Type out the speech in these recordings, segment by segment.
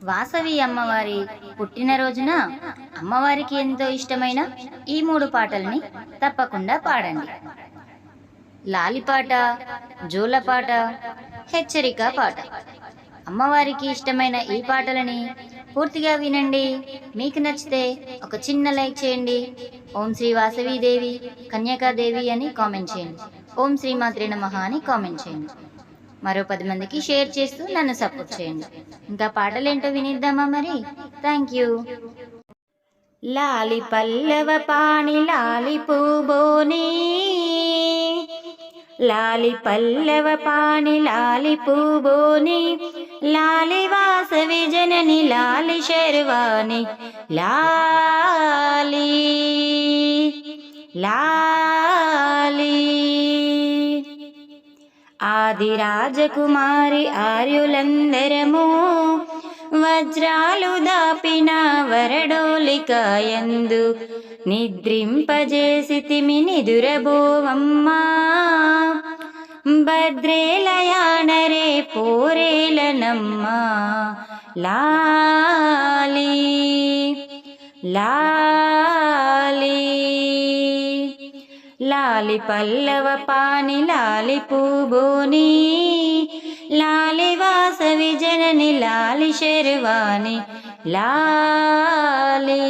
వాసవి అమ్మవారి పుట్టినరోజున అమ్మవారికి ఎంతో ఇష్టమైన ఈ 3 పాటల్ని తప్పకుండా పాడండి. లాలిపాట, జోలపాట, హెచ్చరిక పాట. అమ్మవారికి ఇష్టమైన ఈ పాటలని పూర్తిగా వినండి. మీకు నచ్చితే ఒక చిన్న లైక్ చేయండి. ఓం శ్రీ వాసవీదేవి కన్యకాదేవి అని కామెంట్ చేయండి. ఓం శ్రీ మాత్రే నమః అని కామెంట్ చేయండి. మరో 10 మందికి షేర్ చేస్తూ నన్ను సపోర్ట్ చేయండి. ఇంకా పాటలేంటో వినిద్దామా మరి? Thank you. లాలి పల్లవ పాణి లాలి పూబోని, లాలి పల్లవ పాణి లాలి పూబోని, లాలి వాసవి జనని లాలి శర్వాణి, లాలి లాలి. ఆది రాజకుమారి ఆర్యులందరము వజ్రాలు దాపిన వరడోలికాయందు నిద్రింపజేసితిమి నిదురబోవమ్మా. భద్రేలయానరే పోరేలనమ్మా. లాలి లాలి. లాలి పల్లవ పాణి లాలి పూబోని, లాలి వాసవి జనని లాలి శర్వాణి, లాలి.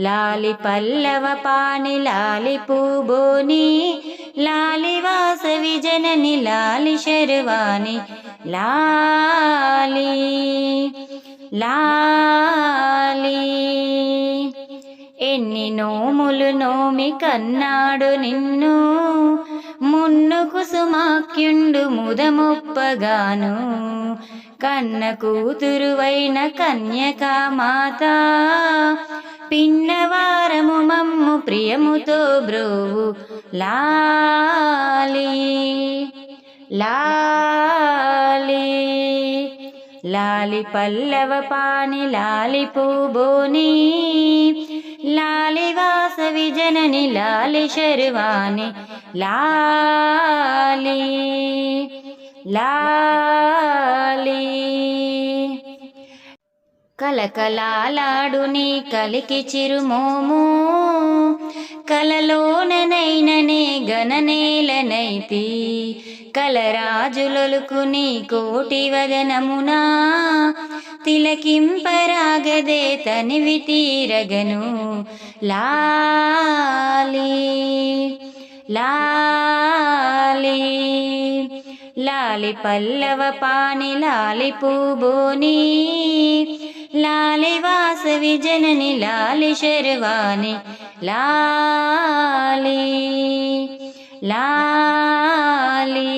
లాలి పల్లవ పాణి లాలి పూబోని, లాలి వాసవి జనని లాలి శర్వాణి, లాలి లాలి. ఎన్ని నోములు నోమి కన్నాడు నిన్ను, మున్ను కుసుమాఖ్యుండు ముదమొప్పగాను. కన్న కూతురువైన కన్యకామాత, పిన్నవారము మమ్ము ప్రియముతో బ్రోవు. లాలి లాలి. లాలి పల్లవ పాణి లాలి పూబోని, లాలి వాసవి జనని లాలి శర్వాణి, లాలి లాలి. కలకలాలాడు నీ కలికి చిరుమోము, కలలోననైననే గణనేలనైతి. కలరాజులొలుకు నీ కోటి వదనమునా, తిలకింపరాగదే తనివి తీరగను. లాలి లాలి. లాలి పల్లవ పాణి లాలి పూబోని, లాలి వాసవి జనని లాలి శర్వాణి, లాలి లాలి.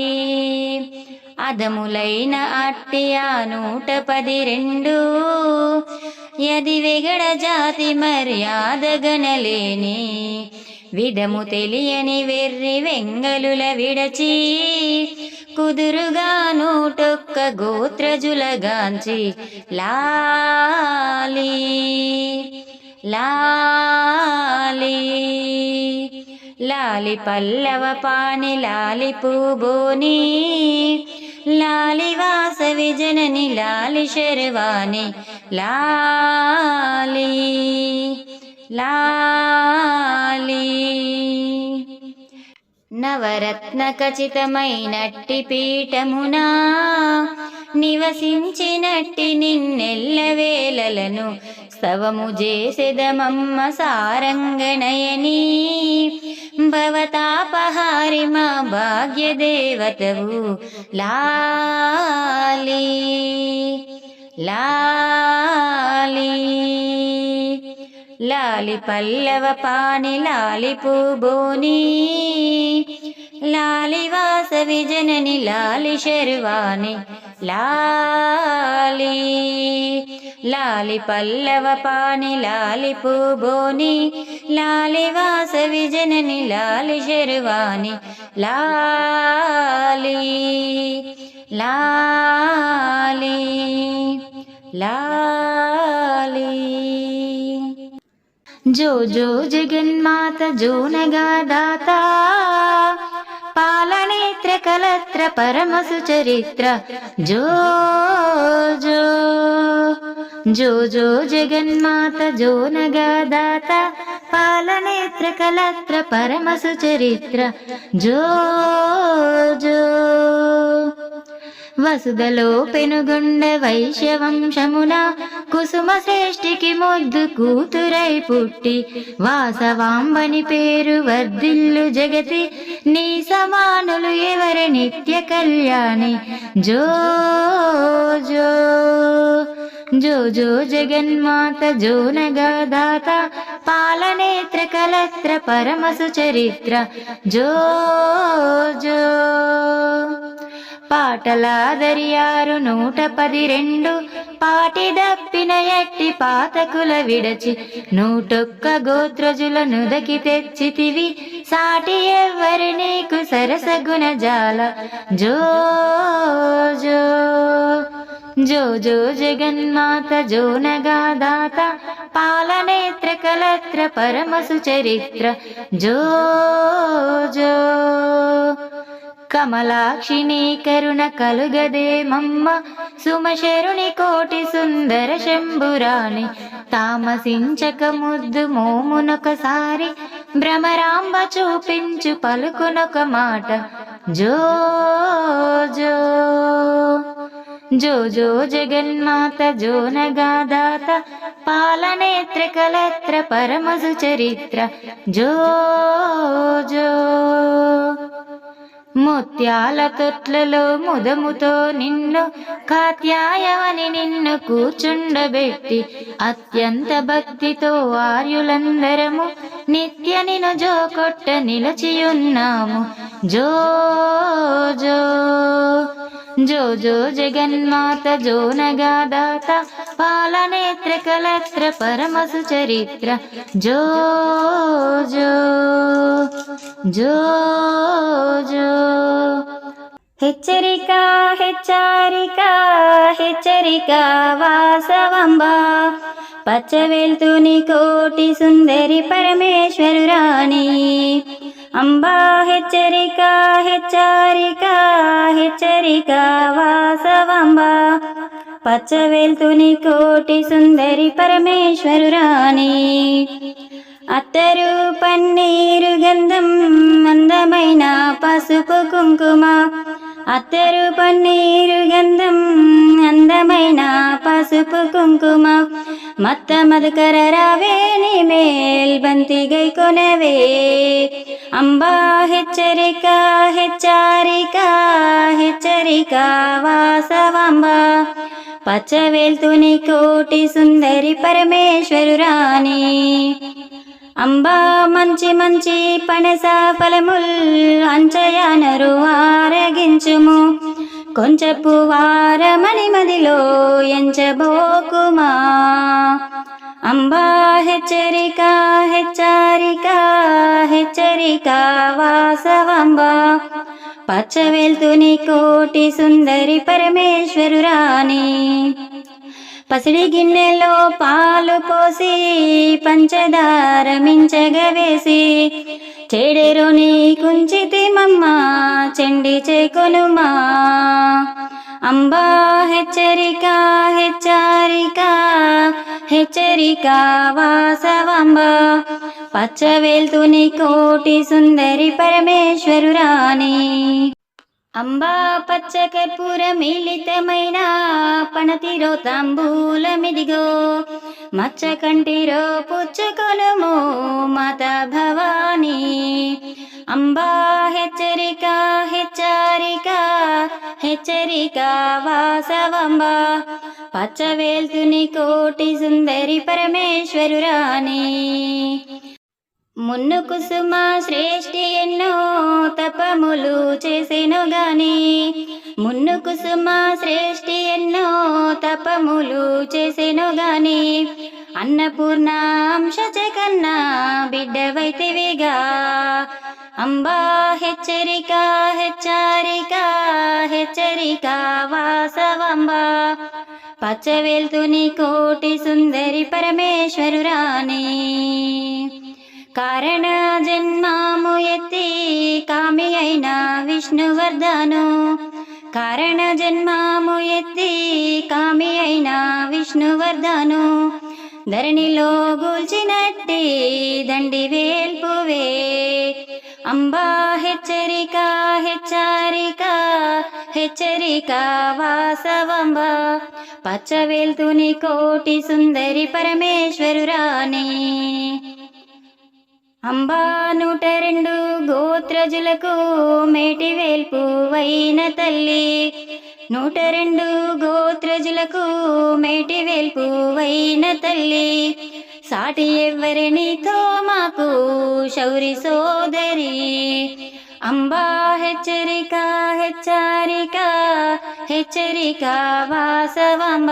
అదములైన అట్టి ఆ 112 యది వెగడ జాతి మర్యాద గణలేని, విధము తెలియని వెర్రి వెంగలుల విడచి, కుదురుగా 101 గోత్రజులగాంచి. లాలి లాలి. లాలి పల్లవ పాణి లాలి పూబోని, లాలి వాసవి జనని లాలి శర్వాణి, లాలి లాలి. నవరత్న ఖచితమైనట్టి పీఠమునా నివసించినట్టి నిన్నెల్లవేళలను, స్తవము చేసెదమమ్మ సారంగణయని. భవతాపహారి మా భాగ్యదేవతవు. లాలి లాలి. లాలి పల్లవ పాణి లాలి పూబోని, లాలి వాసవి జనని లాలి శర్వాణి, లాలి. లాలి పల్లవ పాణి లాలి పూబోని, లాలి వాసవి జనని లాలి శర్వాణి, లాలి లాలి లాలి. జో జో జగన్మాత జో నగాదాత, పాలనేత్ర కలత్ర పరమసు చరిత్ర, జో జో జో జో జగన్మాత జో నగదాత పాలనేత్ర కలత్ర పరమ సుచరిత్ర జో జో వసుదలో పెనుగొండ వైశ్యవంశమున కుసుమ శ్రేష్ఠికి ముద్దు కూతురై పుట్టి వాసవాంబని పేరు వర్ధిల్లు జగతి నీ సమానులు ఎవరి నిత్య కళ్యాణి జో జో జో జో జగన్మాత జో నగదాత పాలనేత్ర కలత్ర పరమ సుచరిత్ర జో జో పాటలాదరియారు 112 పాటి దప్పిన ఎట్టి పాతకుల విడచి 101 గోత్రజులను దకి తెచ్చితివి సాటి ఎవ్వరి నీకు సరసగుణ జాల జో జో జో జో జగన్మాత జో నగదాత పాలనేత్ర కలత్ర పరమ సుచరిత్ర జో జో కమలాక్షిని కరుణ కలుగదే మమ్మ సుమశరుని కోటి సుందర శంభురాణి తామసించక ముద్దు మోమునొకసారి భ్రమరాంబ చూపించు పలుకునొక మాట జో జో జో జో జగన్మాత జో నగదాత పాలనేత్ర కలత్ర పరమ సుచరిత్ర జో జో ముత్యాల తొట్లలో ముదముతో నిన్ను కాత్యాయవని నిన్ను కూర్చుండబెట్టి అత్యంత భక్తితో ఆర్యులందరము నిత్య నిను జో కొట్ట నిలచియున్నాము జో జో జో జో జగన్మాత జో నగదాత పాలనేత్ర కలత్ర పరమ సుచరిత్ర జో జో జో జో హెచ్చరిక హెచ్చరిక హెచ్చరిక వాసవంబ పచ్చవెల్తుని కోటి సుందరి పరమేశ్వరురాణి అంబా హెచ్చరిక హెచ్చరిక హెచ్చరిక వాసవంబ పచ్చవెల్తుని కోటి సుందరి పరమేశ్వరురాణి అత్తరు పన్నీరు గంధం అందమైన పసుపు కుంకుమ అత్తరు పన్నీరు గంధం అందమైన పసుపు కుంకుమ మత్త మధుకర రావేణి మేల్ బంతి గై కొనవే అంబా హెచ్చరిక హెచ్చరిక హెచ్చరిక వాసవాంబ పచ్చవెల్తుని కోటి సుందరి పరమేశ్వరురాణి అంబా మంచి మంచి పనస ఫలముల్ అంచయానరు ఆరగించుము కొంచెపు వారమని మదిలో ఎంచబోకుమా అంబా హెచ్చరిక హెచ్చరిక హెచ్చరిక వాసవాంబ పచ్చవెల్తుని కోటి సుందరి పరమేశ్వరురాణి పసిడి గిన్నెలో పాలు పోసి పంచదార మించగా వేసి చెడెరుని కుంచితి మమ్మ చెండి చేకొనుమా అంబా హెచ్చరిక హెచ్చరిక హెచ్చరిక వాసవాంబ పచ్చవెల్తుని కోటి సుందరి పరమేశ్వరురాణి అంబా పచ్చ కర్పూర మిళితమైన పణతిరో తాంబూలమిదిగో మచ్చ కంటిరో పుచ్చుకొనుము మాత భవానీ అంబా హెచ్చరిక హెచ్చరిక హెచ్చరిక వాసవాంబ పచ్చవెల్తుని కోటి సుందరి పరమేశ్వరురాణి మున్ను కుసుమ శ్రేష్ఠి ఎన్నో తపములు చేసెను గాని మున్ను కుసుమ శ్రేష్ఠి ఎన్నో తపములు చేసెను గాని అన్నపూర్ణ అంశచ కన్నా బిడ్డవైతివిగా అంబా హెచ్చరిక హెచ్చరిక హెచ్చరిక వాసవాంబ పచ్చవెల్తుని కోటి సుందరి పరమేశ్వరురాణి కారణ జన్మము ఎత్తి కామి అయిన విష్ణువర్ధను కారణ జన్మము ఎత్తి కామి అయిన విష్ణువర్ధను ధరణిలో గూల్చినట్టి దండి వేల్పువే అంబా హెచ్చరిక హెచ్చరిక హెచ్చరిక వాసవంబ పచ్చవేల్తుని కోటి సుందరి పరమేశ్వరురాణి అంబా 102 గోత్రజులకు మేటి వేల్పు వైన తల్లి 102 గోత్రజులకు మేటి వేల్పు వైన తల్లి సాటి ఎవ్వరినితో మాకు శౌరి సోదరి అంబా హెచ్చరిక హెచ్చరిక హెచ్చరిక వాసవాంబ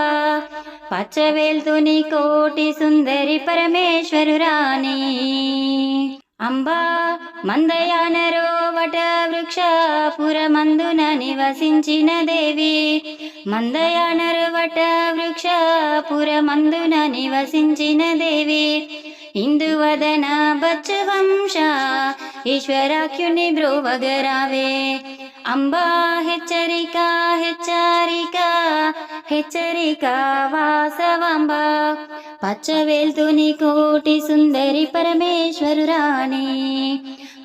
పచ్చవేల్తుని కోటి సుందరి పరమేశ్వరురాణి అంబా మందయానరో వట వృక్ష పురమందున నివసించిన దేవి మందయానరు వట వృక్ష పురమందున నివసించిన దేవి ఇందువదన బచ్చవంశ ఈశ్వరాఖ్యుని బ్రోవగరావే అంబా హెచ్చరిక హెచ్చరిక హెచ్చరిక వాసవాంబ పచ్చవేల్తుని కోటి సుందరి పరమేశ్వరురాణి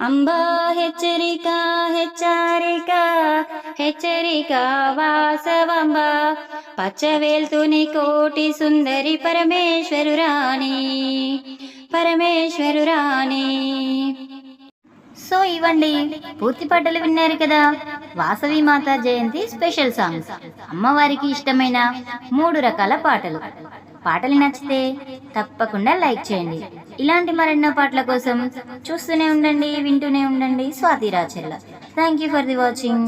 అంబా హెచ్చరిక హెచ్చరిక హెచ్చరిక వాసవాంబ పచ్చవేల్తుని కోటి సుందరి పరమేశ్వరురాణి పరమేశ్వరురాణి. సో ఇవ్వండి పూర్తి పాటలు విన్నారు కదా, వాసవి మాత జయంతి స్పెషల్ సాంగ్స్, అమ్మవారికి ఇష్టమైన 3 రకాల పాటలు. పాటలు నచ్చితే తప్పకుండా లైక్ చేయండి. ఇలాంటి మరెన్నో పాటల కోసం చూస్తూనే ఉండండి, వింటూనే ఉండండి Swathi Rachella. Thank you for the watching.